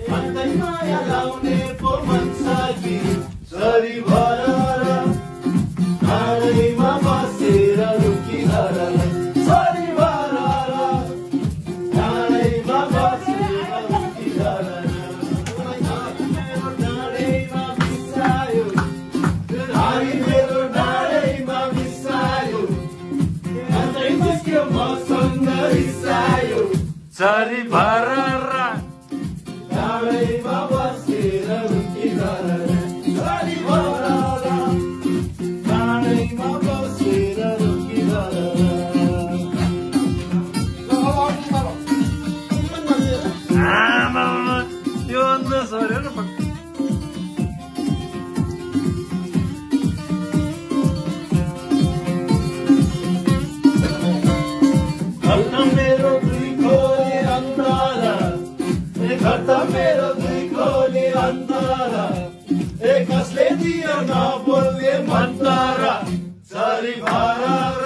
भन्दै माया लाउने पो मन साकी सरी भरर डाँडैमा बसेर रुखिरर सरी भरर डाँडैमा बसेर रुखिरर मेरो डाँडैमा बिसायो धारी मेरो डाँडैमा बिसायो अझै जिस्क्यो मसँग रिसायो सरी भरर डाँडैमा बसेर रुखिरर सरी भरर डाँडैमा बसेर रुखिरर त्यो अन्त सर्यो न मेरो दुई खोले अन्धारा मेरो दुई खोले अन्धारा कसले दियो नबोल्ने मन्तारा सरी भरर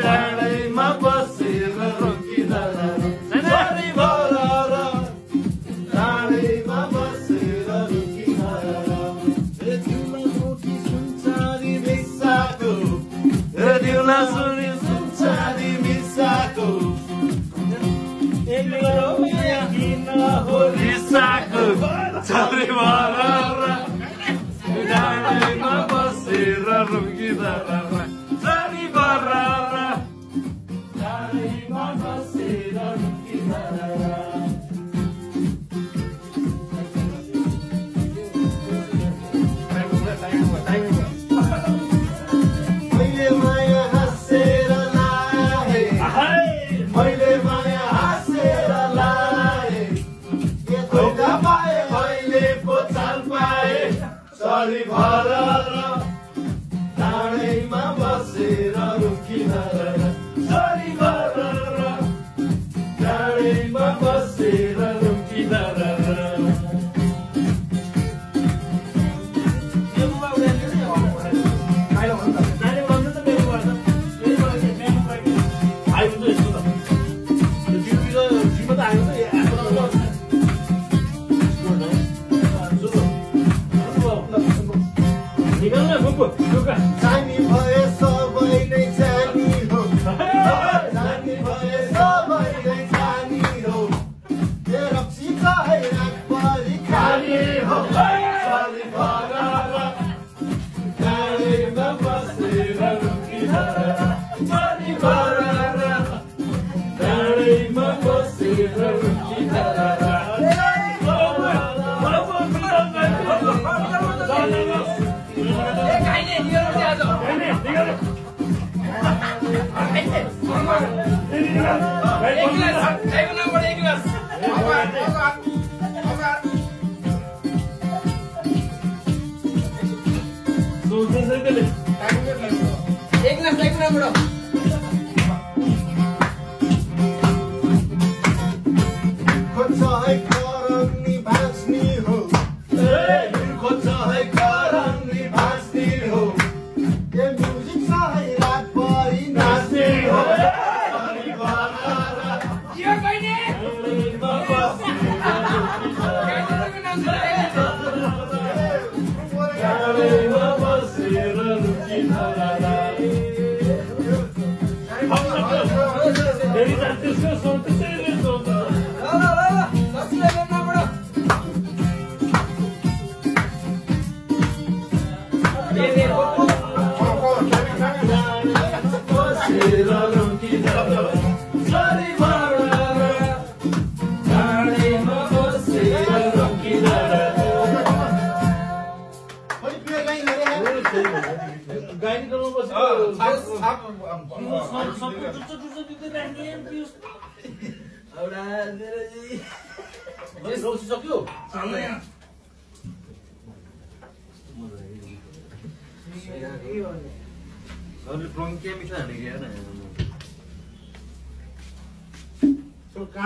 डाँडैमा बसेर रोकिँदर सरी भरर डाँडैमा बसेर रोकिँदर दिउला रोटी सुनचारी मिसाको दिउला सुनी सुनचारी मिसाको रिसाको सरी भरर डाँडैमा बसेर रुखिँदर सरी भरर डाँडैमा बसेर रुखिँदर मैले माया हाँसेर लाए मैले माया हाँसेर लाए धोका पाए मैले पो चाल पाए सरी भरर डाँडैमा बसेर रुखिँदर सरी भरर डाँडैमा बसेर रुखिँदर जानी भए सबै नै जानी हो जानी भए सबै नै जानी हो रक्सी चाहे रातभरि खाने हो सरी भरर डाँडैमा बसेर रुखिँदर सरी भरर डाँडैमा बसेर रुखिँदर खोज्छ है करङ्नी भाँच्ने हो खोज्छ है करङ्नी भाँच्ने हो म्युजिक छ है रातभरि नाच्ने हो सरी भरर डाँडैमा बसेर रुखिँदर सरी भरर डाँडैमा बसेर रुखिँदर गाडी त सक्यो प्लङ के मिठो हानेको